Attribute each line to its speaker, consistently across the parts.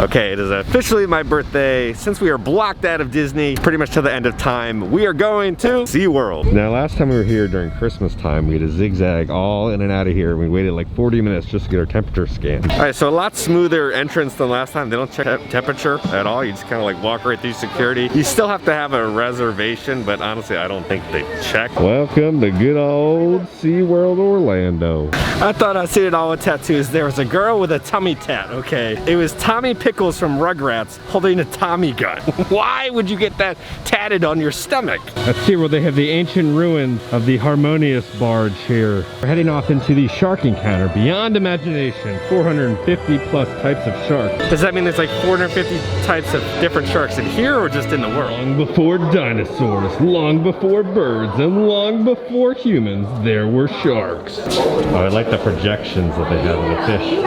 Speaker 1: Okay, it is officially my birthday. Since we are blocked out of Disney pretty much till the end of time, we are going to SeaWorld. Now, last time we were here during Christmas time, we had to zigzag all in and out of here. We waited like 40 minutes just to get our temperature scanned. All right, so a lot smoother entrance than last time. They don't check temperature at all. You just kind of like walk right through security. You still have to have a reservation, but honestly, I don't think they check. Welcome to good old SeaWorld Orlando. I thought I'd seen it all with tattoos. There was a girl with a tummy tat, okay? It was Tommy Pickles from Rugrats holding a Tommy gun. Why would you get that tatted on your stomach? At SeaWorld, they have the ancient ruins of the Harmonious barge here. We're heading off into the shark encounter beyond imagination. 450 plus types of sharks. Does that mean there's like 450 types of different sharks in here or just in the world? Long before dinosaurs, long before birds, and long before humans, there were sharks. Oh, I like the projections that they have of the fish.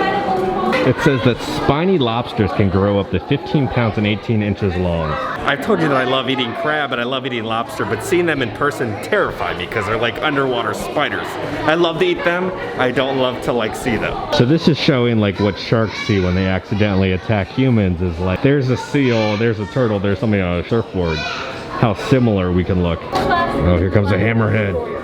Speaker 1: It says that spiny lobsters can grow up to 15 pounds and 18 inches long. I've told you that I love eating crab and I love eating lobster, but seeing them in person terrify me because they're like underwater spiders. I love to eat them, I don't love to like see them. So this is showing like what sharks see when they accidentally attack humans is like, there's a seal, there's a turtle, there's somebody on a surfboard. How similar we can look. Oh, here comes a hammerhead.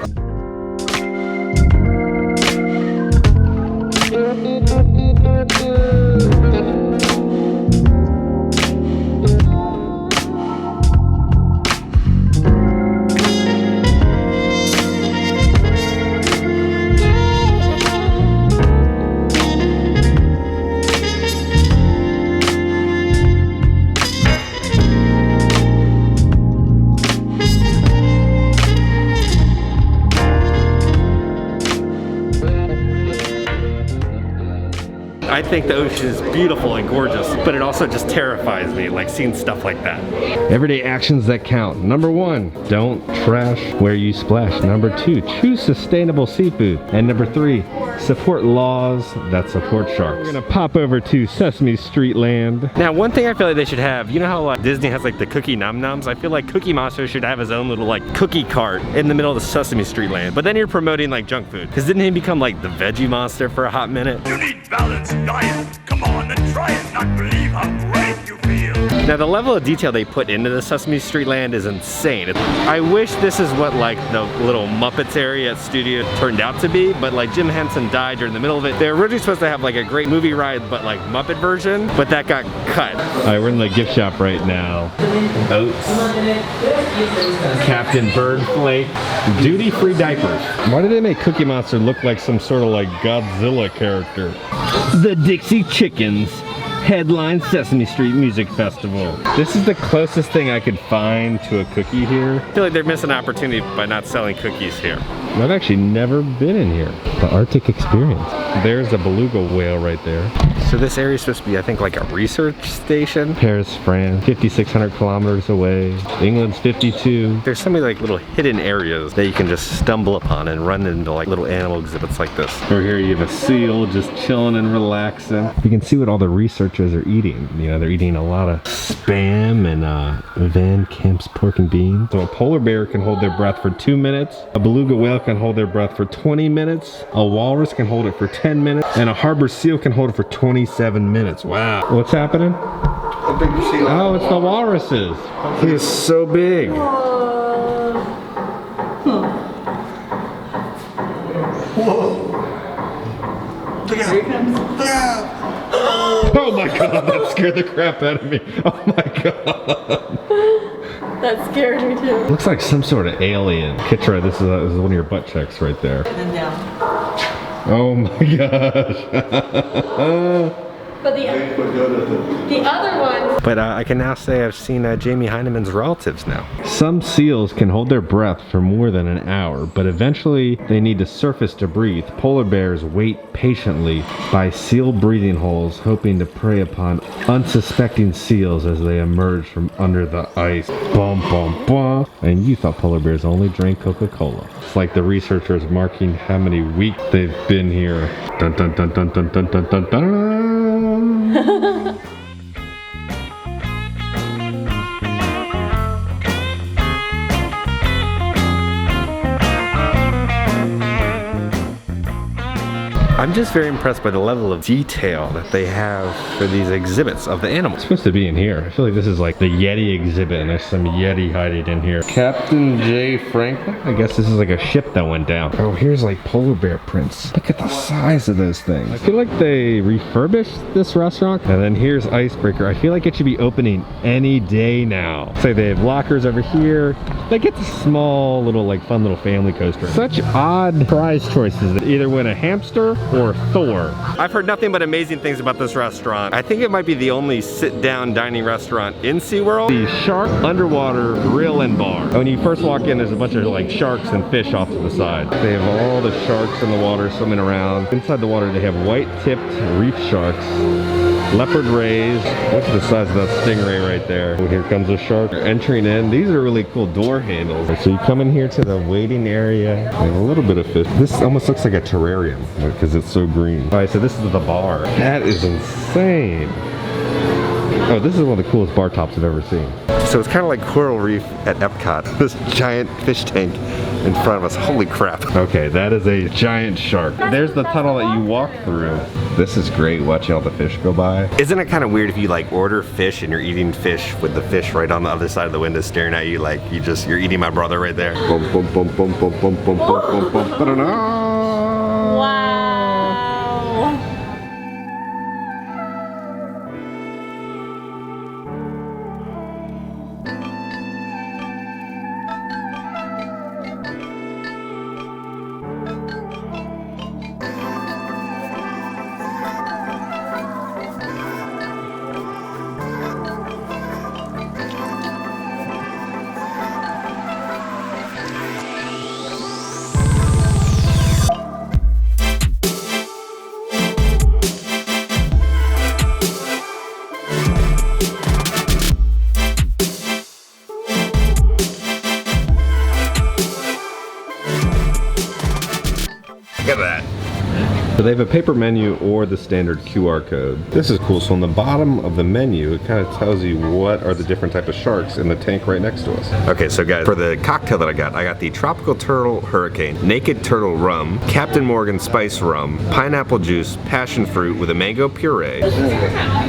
Speaker 1: I think the ocean is beautiful and gorgeous, but it also just terrifies me, like seeing stuff like that. Everyday actions that count. Number 1, don't trash where you splash. Number 2, choose sustainable seafood. And number 3, support laws that support sharks. We're gonna pop over to Sesame Street land. Now, one thing I feel like they should have, you know how Disney has like the Cookie Num Nums? I feel like Cookie Monster should have his own little like cookie cart in the middle of the Sesame Street land. But then you're promoting like junk food. Because didn't he become like the Veggie Monster for a hot minute?
Speaker 2: You need balanced diet. Come on and try it, not believe how great you feel.
Speaker 1: Now the level of detail they put into the Sesame Street land is insane. I wish this is what like the little Muppets area at Studio turned out to be, but like Jim Henson died during the middle of it. They were originally supposed to have like a great movie ride, but like Muppet version, but that got cut. All right, we're in the gift shop right now. Oats, Captain Bird Flake, duty-free diapers. Why do they make Cookie Monster look like some sort of like Godzilla character? The Dixie Chickens headline Sesame Street Music Festival. This is the closest thing I could find to a cookie here. I feel like they're missing an opportunity by not selling cookies here. I've actually never been in here. The Arctic Experience. There's a beluga whale right there. So this area is supposed to be, I think, like a research station. Paris, France, 5,600 kilometers away. England's 52. There's so many like little hidden areas that you can just stumble upon and run into like little animal exhibits like this. Over here you have a seal just chilling and relaxing. You can see what all the researchers are eating. You know, they're eating a lot of Spam and Van Kemp's pork and beans. So a polar bear can hold their breath for 2 minutes. A beluga whale can hold their breath for 20 minutes. A walrus can hold it for 10 minutes. And a harbor seal can hold it for 27 minutes. Wow. What's happening? Oh, it's the walruses. He is so big.
Speaker 2: Whoa. Look out. Here he comes. Look out.
Speaker 1: Oh my god, that scared the crap out of me. Oh my god.
Speaker 3: That scared me too.
Speaker 1: Looks like some sort of alien. Kitra, this is one of your butt checks right there.
Speaker 3: And then down.
Speaker 1: Oh my gosh.
Speaker 3: But the other one.
Speaker 1: But I can now say I've seen Jamie Heinemann's relatives now. Some seals can hold their breath for more than an hour, but eventually they need to surface to breathe. Polar bears wait patiently by seal breathing holes, hoping to prey upon unsuspecting seals as they emerge from under the ice. Bum, bum, bum. And you thought polar bears only drank Coca-Cola. It's like the researchers marking how many weeks they've been here. Dun dun dun dun dun dun dun dun dun. I'm I'm just very impressed by the level of detail that they have for these exhibits of the animals. It's supposed to be in here. I feel like this is like the Yeti exhibit and there's some Yeti hiding in here. Captain J. Franklin? I guess this is like a ship that went down. Oh, here's like polar bear prints. Look at the size of those things. I feel like they refurbished this restaurant. And then here's Icebreaker. I feel like it should be opening any day now. Say they have lockers over here. Like it's a small little like fun little family coaster. Such odd prize choices. Either win a hamster or Thor. I've heard nothing but amazing things about this restaurant. I think it might be the only sit-down dining restaurant in SeaWorld. The Shark Underwater Grill and Bar. When you first walk in, there's a bunch of like sharks and fish off to the side. They have all the sharks in the water swimming around. Inside the water, they have white-tipped reef sharks, leopard rays. Look at the size of that stingray right there. Oh, here comes a shark. Entering in. These are really cool door handles. So you come in here to the waiting area. There's a little bit of fish. This almost looks like a terrarium because it's so green. All right, so this is the bar. That is insane. Oh, this is one of the coolest bar tops I've ever seen. So it's kind of like Coral Reef at Epcot. This giant fish tank in front of us. Holy crap. Okay, that is a giant shark. There's the tunnel that you walk through. This is great, watching all the fish go by. Isn't it kind of weird if you like order fish and you're eating fish with the fish right on the other side of the window staring at you like you're eating my brother right there. Boom, boom, boom, boom, boom, boom, boom, boom, boom, boom.
Speaker 3: Wow.
Speaker 1: Look at that. So they have a paper menu or the standard QR code. This is cool. So on the bottom of the menu, it kind of tells you what are the different type of sharks in the tank right next to us. Okay, so guys, for the cocktail that I got the Tropical Turtle Hurricane, Naked Turtle Rum, Captain Morgan Spice Rum, Pineapple Juice, Passion Fruit with a mango puree.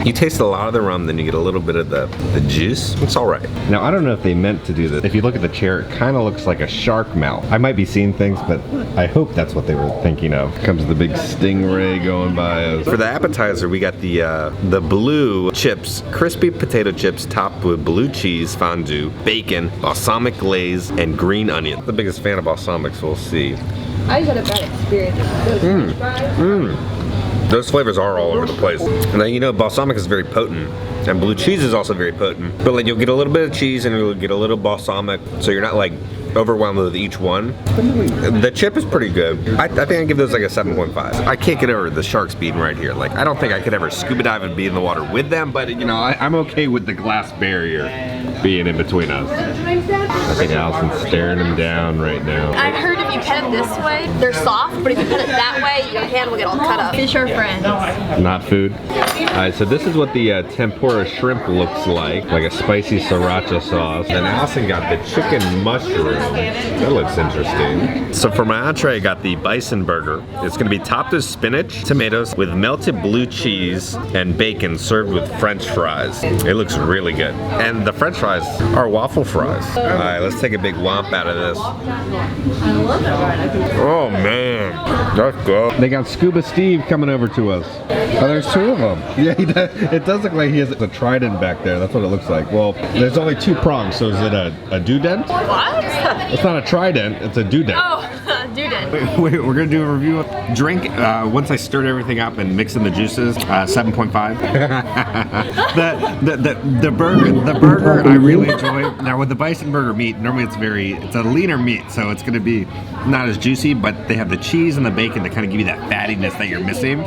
Speaker 1: You taste a lot of the rum, then you get a little bit of the juice. It's all right. Now, I don't know if they meant to do this. If you look at the chair, it kind of looks like a shark mouth. I might be seeing things, but I hope that's what they were thinking of. Comes the big stingray going by us. For the appetizer, we got the blue chips, crispy potato chips topped with blue cheese fondue, bacon, balsamic glaze, and green onion. The biggest fan of balsamic, so we'll see.
Speaker 3: I just had a bad experience.
Speaker 1: Those flavors are all over the place. And then, you know, balsamic is very potent, and blue cheese is also very potent. But like, you'll get a little bit of cheese and you'll get a little balsamic, so you're not like overwhelmed with each one. The chip is pretty good. I think I give those like a 7.5. I can't get over the sharks being right here. Like, I don't think I could ever scuba dive and be in the water with them, but you know, I'm okay with the glass barrier being in between us. I think Allison's staring them down right now.
Speaker 3: I heard if you pet them this way, they're soft, but if you pet it that way, your hand will get all cut up. Fish are friends.
Speaker 1: Not food. Alright, so this is what the tempura shrimp looks like a spicy sriracha sauce. And Allison got the chicken mushroom. That looks interesting. So for my entree, I got the bison burger. It's gonna be topped with spinach, tomatoes, with melted blue cheese and bacon served with French fries. It looks really good. And the French fries are waffle fries. Alright, let's take a big whomp out of this. Oh man, that's good. They got Scuba Steve coming over to us. Oh, there's two of them. Yeah, it does look like he has a trident back there. That's what it looks like. Well, there's only two prongs, so is it a dudent?
Speaker 3: What?
Speaker 1: It's not a trident, it's a dudent.
Speaker 3: Oh, dudent.
Speaker 1: We're gonna do a review of drink. Once I stirred everything up and mixed in the juices, 7.5. the burger I really enjoy. Now with the bison burger meat, normally it's a leaner meat, so it's gonna be not as juicy, but they have the cheese and the bacon to kind of give you that fattiness that you're missing.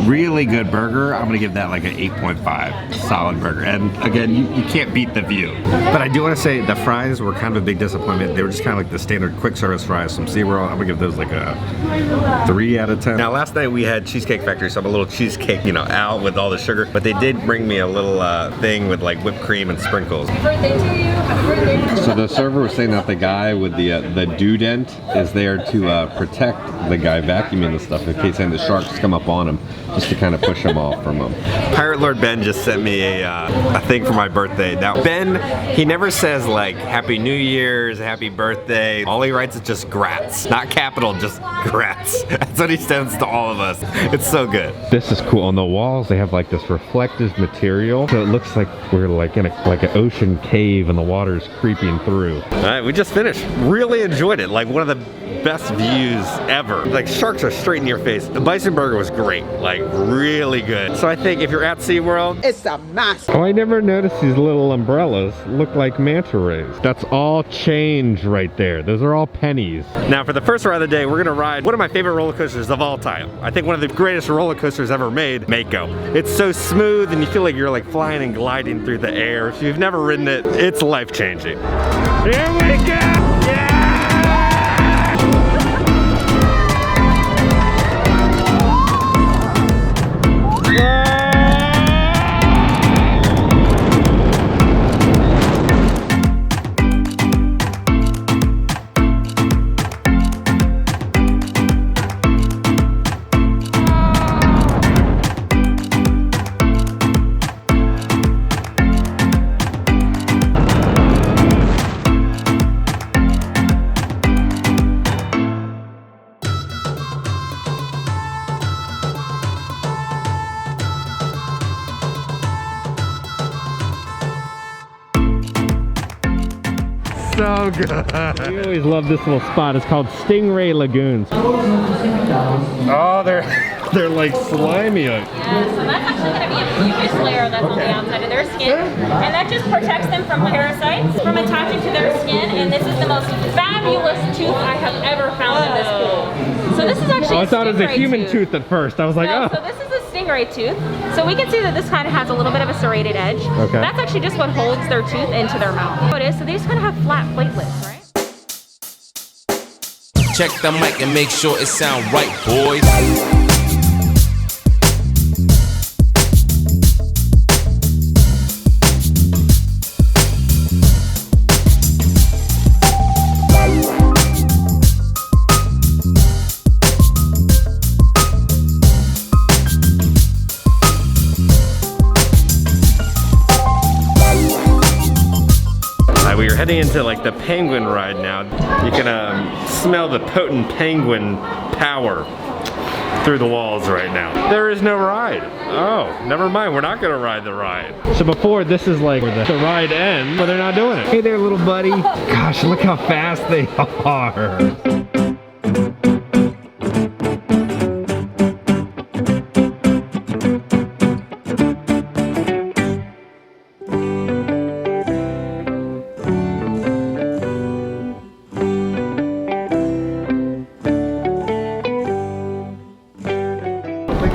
Speaker 1: Really good burger. I'm gonna give that like an 8.5. Solid burger. And again, you can't beat the view. But I do want to say the fries were kind of a big disappointment. They were just kind of like the standard quick service fries from SeaWorld. I'm gonna give those it was like a 3 out of 10. Now last night we had Cheesecake Factory, so I'm a little cheesecake, you know, out with all the sugar. But they did bring me a little thing with like whipped cream and sprinkles.
Speaker 3: Happy birthday to you. Happy birthday.
Speaker 1: So the server was saying that the guy with the dew dent is there to protect the guy vacuuming the stuff in case any of the sharks come up on him, just to kind of push him off from him. Pirate Lord Ben just sent me a thing for my birthday. Now Ben, he never says like Happy New Year's, Happy Birthday. All he writes is just grats, not capital, just grats. That's what he sends to all of us. It's so good. This is cool. On the walls they have like this reflective material, so it looks like we're like in like an ocean cave and the water's creeping through. All right, we just finished. Really enjoyed it. Like one of the best views ever. Like sharks are straight in your face. The bison burger was great, like really good. So I think if you're at SeaWorld,
Speaker 2: It's a mess.
Speaker 1: oh, I never noticed these little umbrellas look like manta rays. That's all change right there. Those are all pennies. Now for the first ride of the day, we're gonna ride one of my favorite roller coasters of all time. I think one of the greatest roller coasters ever made, Mako. It's so smooth and you feel like you're like flying and gliding through the air. If you've never ridden it, it's life-changing. Here we go! Yeah! So good. We always love this little spot. It's called Stingray Lagoons. Oh, they're like slimy.
Speaker 4: Yeah, so that's actually going to be a mucus layer that's on the outside of their skin, and that just protects them from parasites from attaching to their skin. And this is the most fabulous tooth I have ever found in this pool. So this is actually.
Speaker 1: Oh, I thought it was a human tooth at first. I was like,
Speaker 4: no,
Speaker 1: oh.
Speaker 4: So this is a stingray tooth. So we can see that this kind of has a little bit of a serrated edge.
Speaker 1: Okay.
Speaker 4: That's actually just what holds their tooth into their mouth. So it is. So they just kind of have flat platelets, right?
Speaker 5: Check the mic and make sure it sound right, boys.
Speaker 1: We are heading into like the penguin ride now. You can smell the potent penguin power through the walls right now. There is no ride. Oh, never mind. We're not gonna ride the ride. So before, this is like where the ride ends, but they're not doing it. Hey there, little buddy. Gosh, look how fast they are.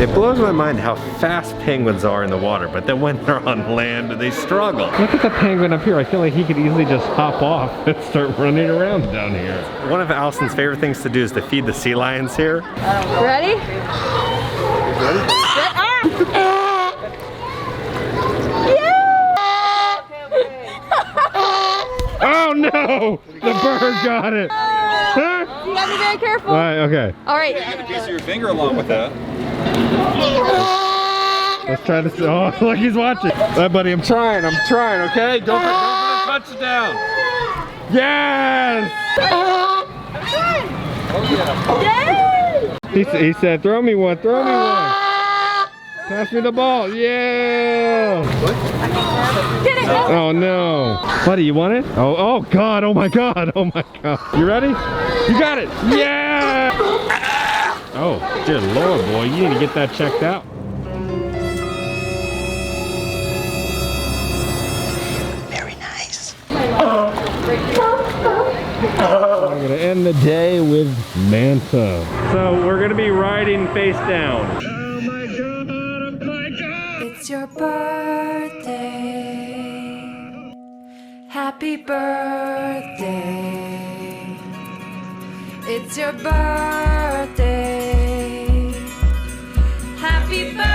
Speaker 1: It blows my mind how fast penguins are in the water, but then when they're on land, they struggle. Look at the penguin up here. I feel like he could easily just hop off and start running around down here. One of Allison's favorite things to do is to feed the sea lions here.
Speaker 3: Ready?
Speaker 1: Oh no! The bird got it! Huh?
Speaker 3: You gotta be very careful.
Speaker 1: All right, okay.
Speaker 3: All right.
Speaker 6: A piece of your finger along with that.
Speaker 1: Let's try this. Oh, look, he's watching. All right, buddy, I'm trying, okay? Don't forget to touch down. Yes! He said, throw me one. Pass me the ball. Yeah!
Speaker 3: Get it.
Speaker 1: Oh no. Buddy, you want it? Oh God, oh my God. You ready? You got it. Yeah! Oh, dear Lord, boy, you need to get that checked out.
Speaker 2: Very nice.
Speaker 1: I'm gonna end the day with Manta. So we're gonna be riding face down. Oh my God.
Speaker 7: It's your birthday. Happy birthday. It's your birthday. Happy birthday.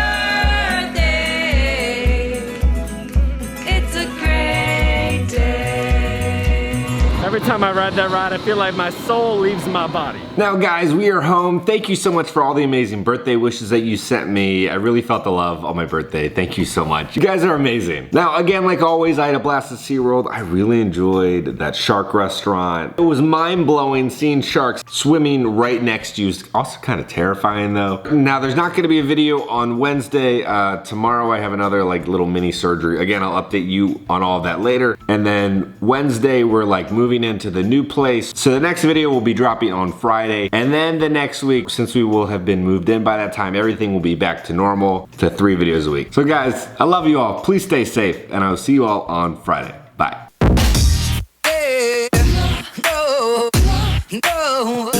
Speaker 7: It's a great day.
Speaker 1: Every time I ride that ride, I feel like my soul leaves my body. Now guys, we are home. Thank you so much for all the amazing birthday wishes that you sent me. I really felt the love on my birthday. Thank you so much. You guys are amazing. Now again, like always, I had a blast at SeaWorld. I really enjoyed that shark restaurant. It was mind-blowing seeing sharks swimming right next to you. It's also kind of terrifying though. Now there's not gonna be a video on Wednesday. Tomorrow I have another like little mini surgery. Again, I'll update you on all of that later. And then Wednesday, we're like moving into the new place. So the next video will be dropping on Friday. And then the next week, since we will have been moved in by that time, everything will be back to normal to 3 videos a week. So guys, I love you all. Please stay safe and I will see you all on Friday. Bye.
Speaker 7: Hey, no, no.